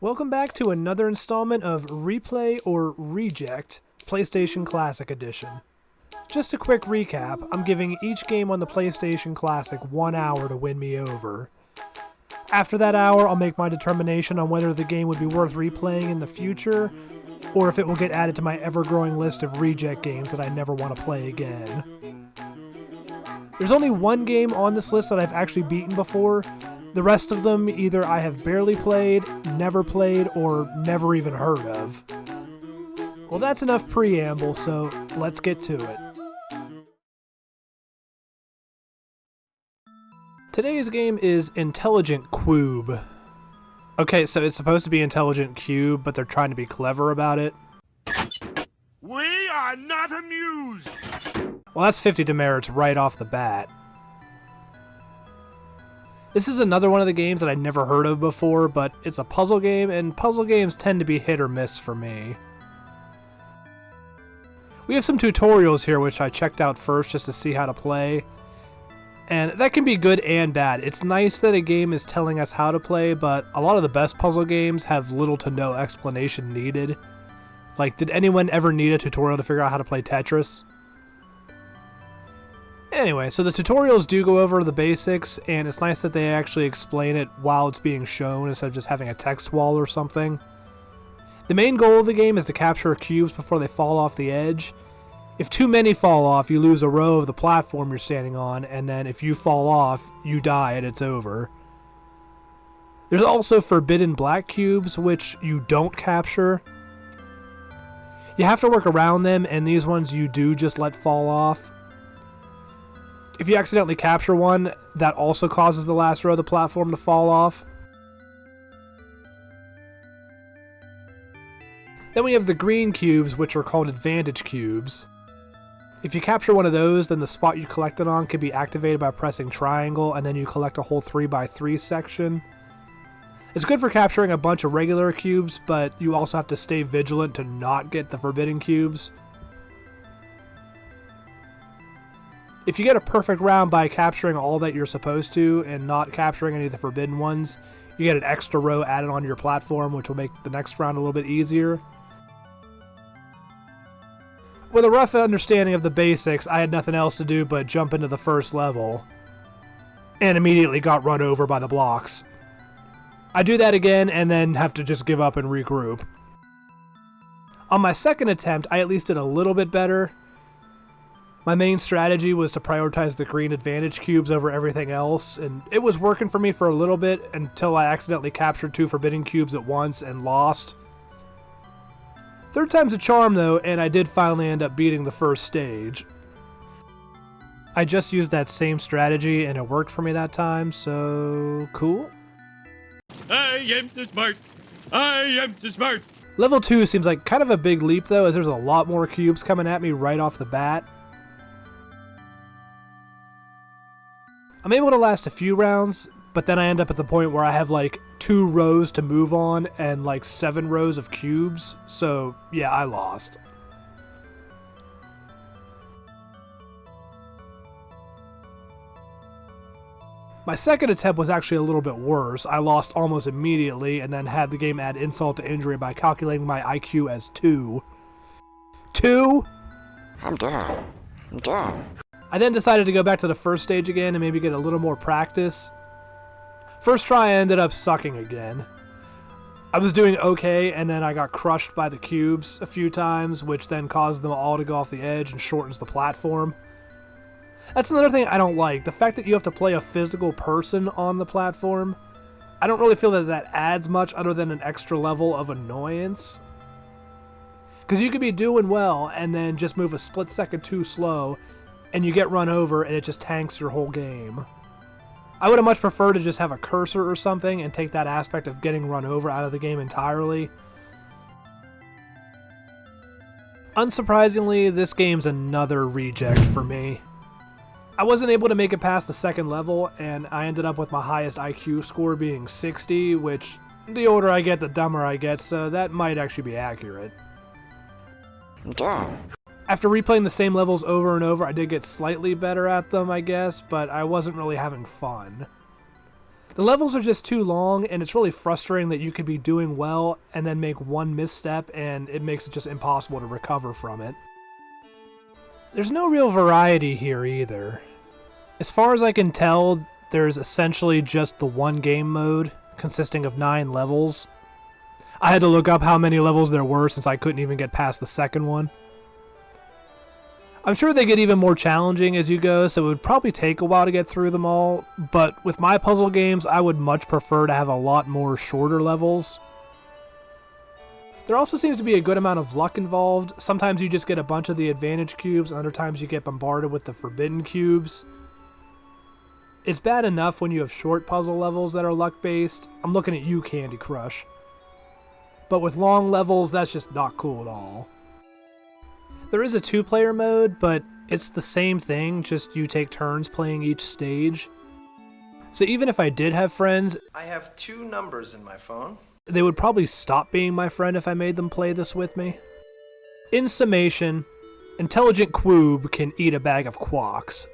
Welcome back to another installment of Replay or Reject, PlayStation Classic Edition. Just a quick recap, I'm giving each game on the PlayStation Classic 1 hour to win me over. After that hour, I'll make my determination on whether the game would be worth replaying in the future, or if it will get added to my ever-growing list of reject games that I never want to play again. There's only one game on this list that I've actually beaten before. The rest of them either I have barely played, never played, or never even heard of. Well, that's enough preamble, so let's get to it. Today's game is Intelligent Qube. Okay, so it's supposed to be Intelligent Qube, but they're trying to be clever about it. We are not amused! Well, that's 50 demerits right off the bat. This is another one of the games that I'd never heard of before, but it's a puzzle game, and puzzle games tend to be hit or miss for me. We have some tutorials here which I checked out first just to see how to play, and that can be good and bad. It's nice that a game is telling us how to play, but a lot of the best puzzle games have little to no explanation needed. Like, did anyone ever need a tutorial to figure out how to play Tetris? Anyway, so the tutorials do go over the basics, and it's nice that they actually explain it while it's being shown instead of just having a text wall or something. The main goal of the game is to capture cubes before they fall off the edge. If too many fall off, you lose a row of the platform you're standing on, and then if you fall off, you die and it's over. There's also forbidden black cubes, which you don't capture. You have to work around them, and these ones you do just let fall off. If you accidentally capture one, that also causes the last row of the platform to fall off. Then we have the green cubes, which are called advantage cubes. If you capture one of those, then the spot you collected on can be activated by pressing triangle, and then you collect a whole 3x3 section. It's good for capturing a bunch of regular cubes, but you also have to stay vigilant to not get the forbidden cubes. If you get a perfect round by capturing all that you're supposed to and not capturing any of the forbidden ones, you get an extra row added onto your platform, which will make the next round a little bit easier. With a rough understanding of the basics, I had nothing else to do but jump into the first level, and immediately got run over by the blocks. I do that again and then have to just give up and regroup. On my second attempt, I at least did a little bit better. My main strategy was to prioritize the green advantage cubes over everything else, and it was working for me for a little bit until I accidentally captured 2 forbidden cubes at once and lost. Third time's a charm though, and I did finally end up beating the first stage. I just used that same strategy and it worked for me that time, so cool. I am too smart! I am too smart! Level 2 seems like kind of a big leap though, as there's a lot more cubes coming at me right off the bat. I'm able to last a few rounds, but then I end up at the point where I have like 2 rows to move on and like 7 rows of cubes, so yeah, I lost. My second attempt was actually a little bit worse. I lost almost immediately and then had the game add insult to injury by calculating my IQ as 2. 2? I'm down. I then decided to go back to the first stage again and maybe get a little more practice. First try I ended up sucking again. I was doing okay and then I got crushed by the cubes a few times, which then caused them all to go off the edge and shortens the platform. That's another thing I don't like, the fact that you have to play a physical person on the platform. I don't really feel that that adds much other than an extra level of annoyance. Because you could be doing well and then just move a split second too slow and you get run over and it just tanks your whole game. I would have much preferred to just have a cursor or something and take that aspect of getting run over out of the game entirely. Unsurprisingly, this game's another reject for me. I wasn't able to make it past the second level, and I ended up with my highest IQ score being 60, which the older I get, the dumber I get, so that might actually be accurate. Damn. After replaying the same levels over and over, I did get slightly better at them, I guess, but I wasn't really having fun. The levels are just too long, and it's really frustrating that you could be doing well and then make one misstep, and it makes it just impossible to recover from it. There's no real variety here either. As far as I can tell, there's essentially just the one game mode, consisting of 9 levels. I had to look up how many levels there were since I couldn't even get past the second one. I'm sure they get even more challenging as you go, so it would probably take a while to get through them all, but with my puzzle games, I would much prefer to have a lot more shorter levels. There also seems to be a good amount of luck involved. Sometimes you just get a bunch of the advantage cubes, and other times you get bombarded with the forbidden cubes. It's bad enough when you have short puzzle levels that are luck-based. I'm looking at you, Candy Crush. But with long levels, that's just not cool at all. There is a 2-player mode, but it's the same thing, just you take turns playing each stage. So even if I did have friends, I have 2 numbers in my phone. They would probably stop being my friend if I made them play this with me. In summation, intelligent Qube can eat a bag of quarks,